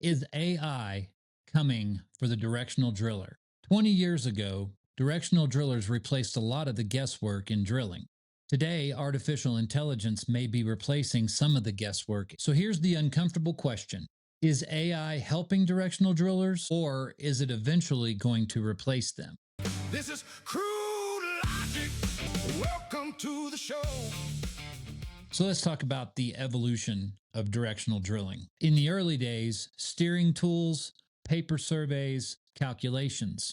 Is AI coming for the directional driller? 20 years ago, directional drillers replaced a lot of the guesswork in drilling. Today, artificial intelligence may be replacing some of the guesswork. So here's the uncomfortable question. Is AI helping directional drillers, or is it eventually going to replace them? This is Crude Logic. Welcome to the show. So let's talk about the evolution of directional drilling. In the early days, steering tools, paper surveys, calculations.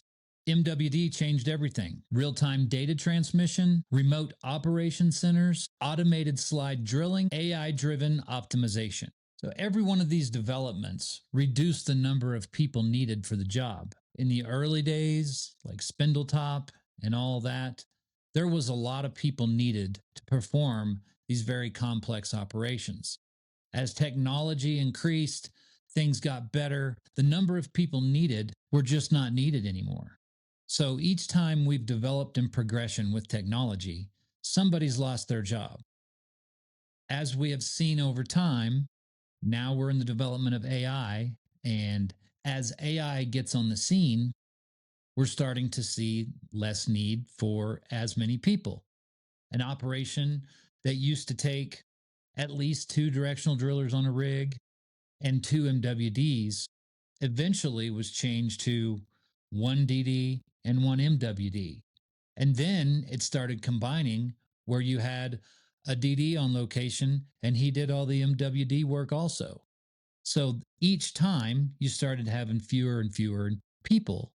MWD changed everything. Real-time data transmission, remote operation centers, automated slide drilling, AI-driven optimization. So every one of these developments reduced the number of people needed for the job. In the early days, like Spindletop and all that, there was a lot of people needed to perform these very complex operations. As technology increased, things got better. The number of people needed were just not needed anymore. So each time we've developed in progression with technology, somebody's lost their job. As we have seen over time, now we're in the development of AI, and as AI gets on the scene, we're starting to see less need for as many people. An operation that used to take at least 2 directional drillers on a rig and 2 MWDs eventually was changed to 1 DD and 1 MWD. And then it started combining where you had a DD on location and he did all the MWD work also. So each time you started having fewer and fewer people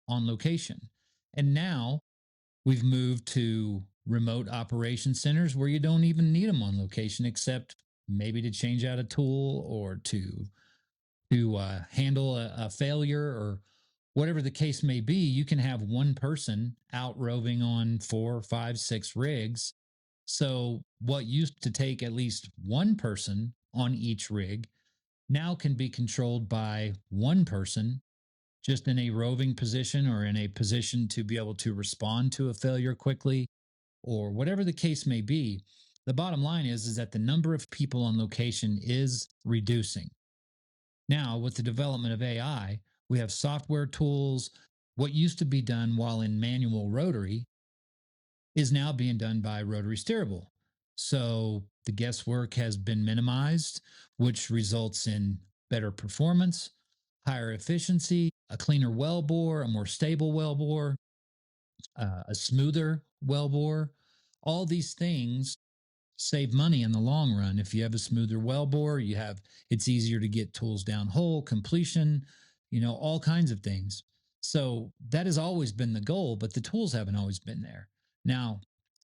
on location. And now we've moved to remote operation centers where you don't even need them on location, except maybe to change out a tool or to handle a failure or whatever the case may be. You can have one person out roving on 4, 5, 6 rigs. So what used to take at least one person on each rig now can be controlled by one person just in a roving position or in a position to be able to respond to a failure quickly or whatever the case may be. The bottom line is that the number of people on location is reducing. Now, with the development of AI, we have software tools. What used to be done while in manual rotary is now being done by rotary steerable. So the guesswork has been minimized, which results in better performance, higher efficiency, a cleaner wellbore, a more stable wellbore, a smoother wellbore. All these things save money in the long run. If you have a smoother wellbore, it's easier to get tools down hole, completion, all kinds of things. So that has always been the goal, but the tools haven't always been there. Now,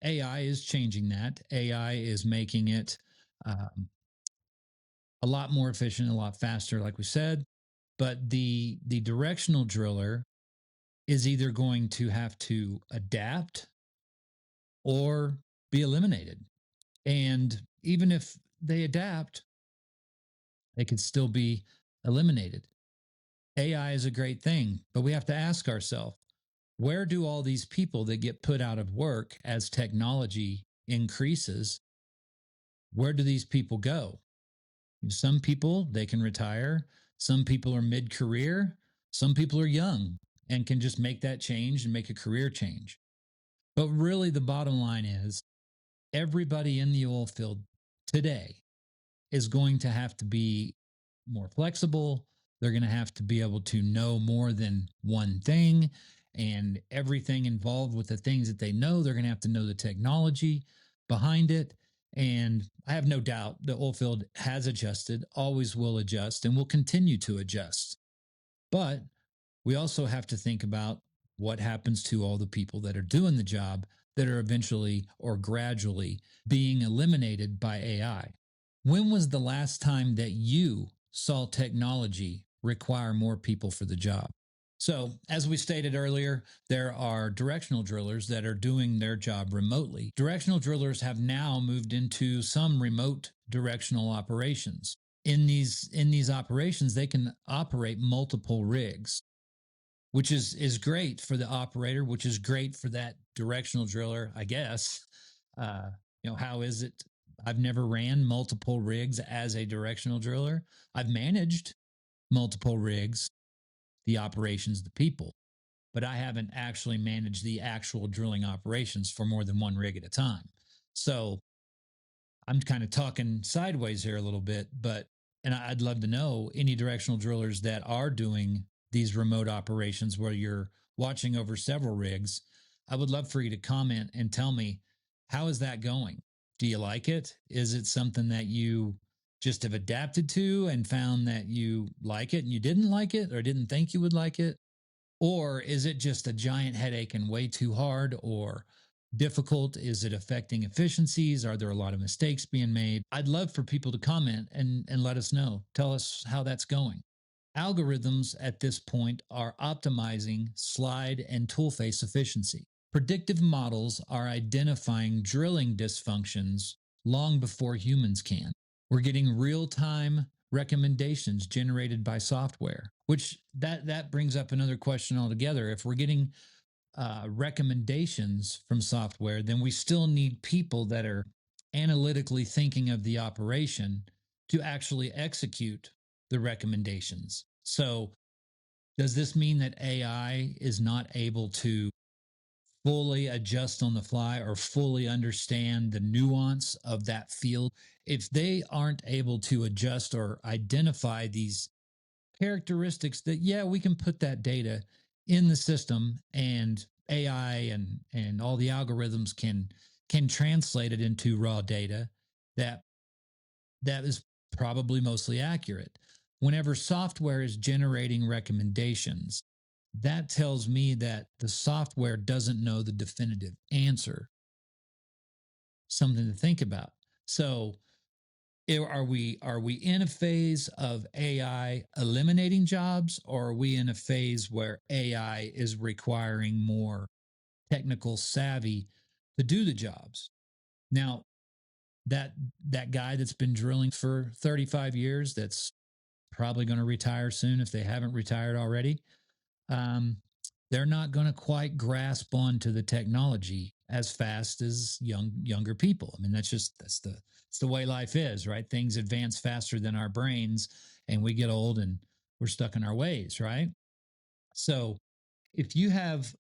AI is changing that. AI is making it a lot more efficient, a lot faster, like we said. But the directional driller is either going to have to adapt or be eliminated. And even if they adapt, they could still be eliminated. AI is a great thing, but we have to ask ourselves, where do all these people that get put out of work as technology increases, where do these people go? Some people, they can retire. Some people are mid-career. Some people are young and can just make that change and make a career change. But really, the bottom line is everybody in the oil field today is going to have to be more flexible. They're going to have to be able to know more than one thing, and everything involved with the things that they know. They're going to have to know the technology behind it. And I have no doubt the oil field has adjusted, always will adjust, and will continue to adjust. But we also have to think about what happens to all the people that are doing the job that are eventually or gradually being eliminated by AI. When was the last time that you saw technology require more people for the job? So, as we stated earlier, there are directional drillers that are doing their job remotely. Directional drillers have now moved into some remote directional operations. In these operations, they can operate multiple rigs, which is great for the operator, which is great for that directional driller, I guess. How is it? I've never ran multiple rigs as a directional driller. I've managed, multiple rigs, the operations, the people, but I haven't actually managed the actual drilling operations for more than one rig at a time. So I'm kind of talking sideways here a little bit, but and I'd love to know any directional drillers that are doing these remote operations where you're watching over several rigs. I would love for you to comment and tell me, how is that going? Do you like it? Is it something that you just have adapted to and found that you like it and you didn't like it or didn't think you would like it? Or is it just a giant headache and way too hard or difficult? Is it affecting efficiencies? Are there a lot of mistakes being made? I'd love for people to comment and let us know. Tell us how that's going. Algorithms at this point are optimizing slide and tool face efficiency. Predictive models are identifying drilling dysfunctions long before humans can. We're getting real-time recommendations generated by software, which that brings up another question altogether. If we're getting recommendations from software, then we still need people that are analytically thinking of the operation to actually execute the recommendations. So, does this mean that AI is not able to fully adjust on the fly or fully understand the nuance of that field? If they aren't able to adjust or identify these characteristics, that yeah, we can put that data in the system and AI and all the algorithms can translate it into raw data that that is probably mostly accurate. Whenever software is generating recommendations, that tells me that the software doesn't know the definitive answer. Something to think about. So, are we in a phase of AI eliminating jobs, or are we in a phase where AI is requiring more technical savvy to do the jobs? Now, that that guy that's been drilling for 35 years, that's probably going to retire soon if they haven't retired already. Um, they're not going to quite grasp onto the technology as fast as younger people. I mean, that's the way life is, right? Things advance faster than our brains, and we get old and we're stuck in our ways, right? So if you have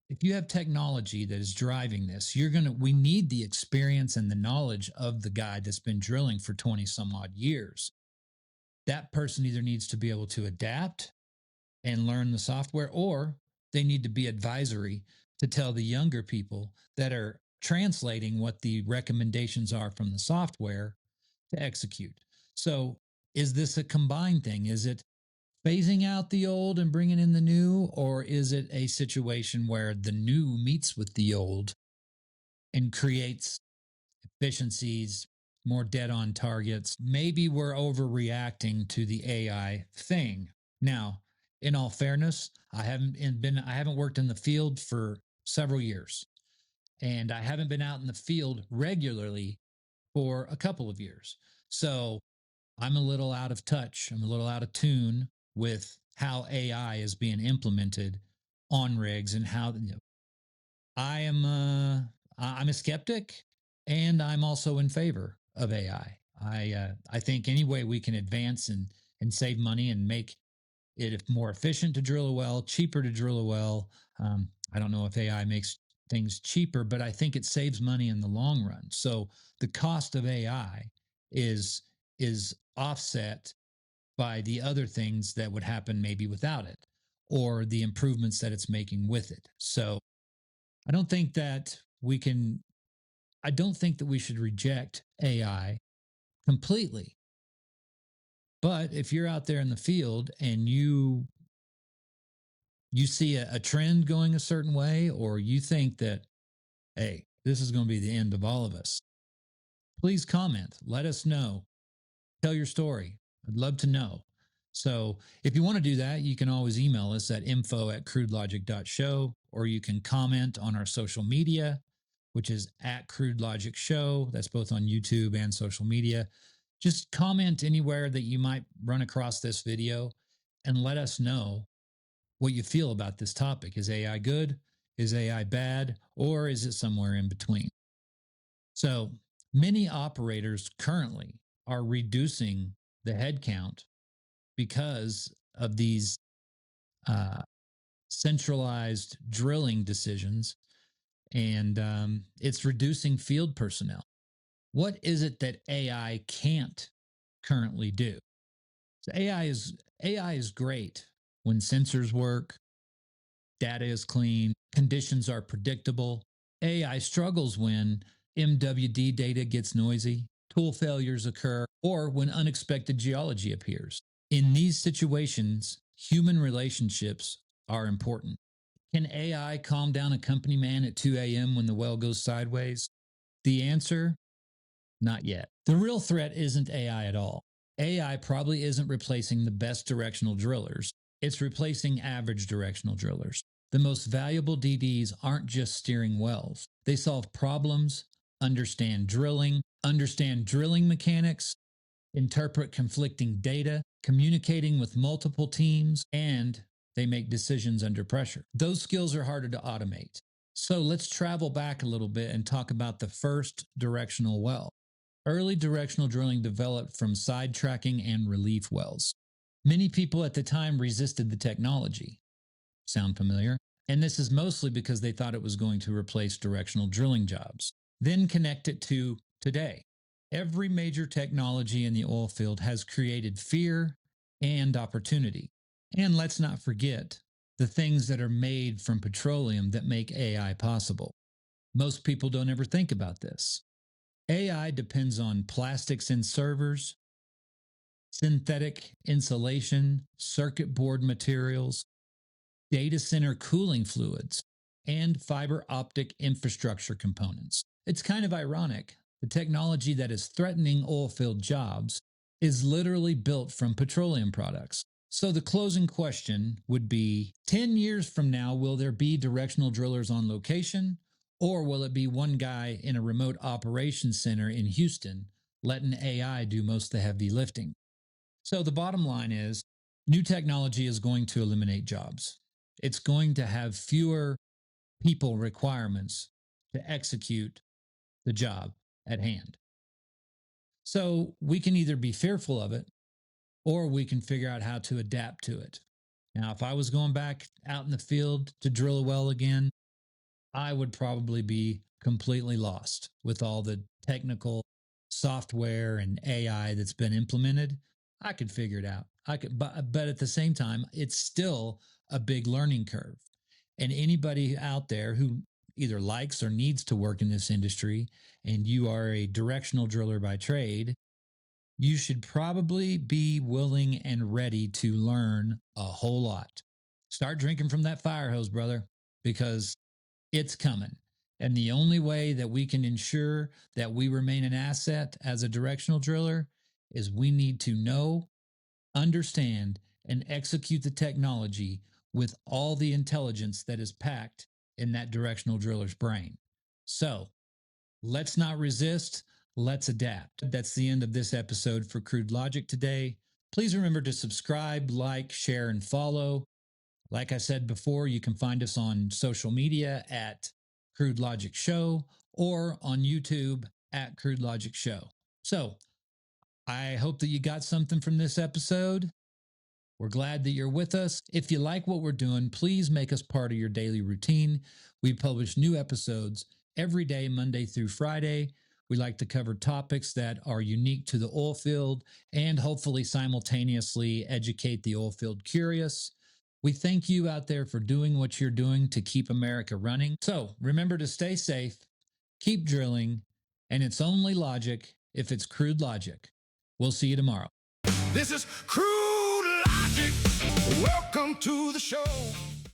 if you have technology that is driving this, we need the experience and the knowledge of the guy that's been drilling for 20 some odd years. That person either needs to be able to adapt and learn the software, or they need to be advisory to tell the younger people that are translating what the recommendations are from the software to execute. So, is this a combined thing? Is it phasing out the old and bringing in the new, or is it a situation where the new meets with the old and creates efficiencies, more dead on targets? Maybe we're overreacting to the AI thing. Now, in all fairness, I haven't worked in the field for several years, and I haven't been out in the field regularly for a couple of years. So, I'm a little out of touch. I'm a little out of tune with how AI is being implemented on rigs and how I am I'm a skeptic, and I'm also in favor of AI. I think any way we can advance and save money and make it more efficient to drill a well, cheaper to drill a well. I don't know if AI makes things cheaper, but I think it saves money in the long run. So the cost of AI is offset by the other things that would happen maybe without it, or the improvements that it's making with it. So I don't think that we can, I don't think that we should reject AI completely. But if you're out there in the field and you see a trend going a certain way, or you think that, hey, this is going to be the end of all of us, please comment. Let us know. Tell your story. I'd love to know. So if you want to do that, you can always email us at info@crudelogic.show, or you can comment on our social media, which is at Crude Logic Show. That's both on YouTube and social media. Just comment anywhere that you might run across this video and let us know what you feel about this topic. Is AI good? Is AI bad? Or is it somewhere in between? So many operators currently are reducing the headcount because of these uh, centralized drilling decisions, and it's reducing field personnel. What is it that AI can't currently do? So AI is great when sensors work, data is clean, conditions are predictable. AI struggles when MWD data gets noisy, tool failures occur, or when unexpected geology appears. In these situations, human relationships are important. Can AI calm down a company man at 2 a.m. when the well goes sideways? The answer, not yet. The real threat isn't AI at all. AI probably isn't replacing the best directional drillers, it's replacing average directional drillers. The most valuable DDs aren't just steering wells, they solve problems, understand drilling mechanics, interpret conflicting data, communicating with multiple teams, and they make decisions under pressure. Those skills are harder to automate. So let's travel back a little bit and talk about the first directional well. Early directional drilling developed from sidetracking and relief wells. Many people at the time resisted the technology. Sound familiar? And this is mostly because they thought it was going to replace directional drilling jobs. Then connect it to today. Every major technology in the oil field has created fear and opportunity. And let's not forget the things that are made from petroleum that make AI possible. Most people don't ever think about this. AI depends on plastics in servers, synthetic insulation, circuit board materials, data center cooling fluids, and fiber optic infrastructure components. It's kind of ironic. The technology that is threatening oilfield jobs is literally built from petroleum products. So the closing question would be 10 years from now, will there be directional drillers on location? Or will it be one guy in a remote operations center in Houston letting AI do most of the heavy lifting? So the bottom line is new technology is going to eliminate jobs. It's going to have fewer people requirements to execute the job at hand. So we can either be fearful of it or we can figure out how to adapt to it. Now, if I was going back out in the field to drill a well again, I would probably be completely lost with all the technical software and AI that's been implemented. I could figure it out. But at the same time, it's still a big learning curve. And anybody out there who either likes or needs to work in this industry, and you are a directional driller by trade, you should probably be willing and ready to learn a whole lot. Start drinking from that fire hose, brother, because it's coming. And the only way that we can ensure that we remain an asset as a directional driller is we need to know, understand, and execute the technology with all the intelligence that is packed in that directional driller's brain. So let's not resist, let's adapt. That's the end of this episode for Crude Logic today. Please remember to subscribe, like, share, and follow. Like I said before, you can find us on social media at Crude Logic Show or on YouTube at Crude Logic Show. So I hope that you got something from this episode. We're glad that you're with us. If you like what we're doing, please make us part of your daily routine. We publish new episodes every day, Monday through Friday. We like to cover topics that are unique to the oil field and hopefully simultaneously educate the oil field curious. We thank you out there for doing what you're doing to keep America running. So remember to stay safe, keep drilling, and it's only logic if it's crude logic. We'll see you tomorrow. This is Crude Logic. Welcome to the show.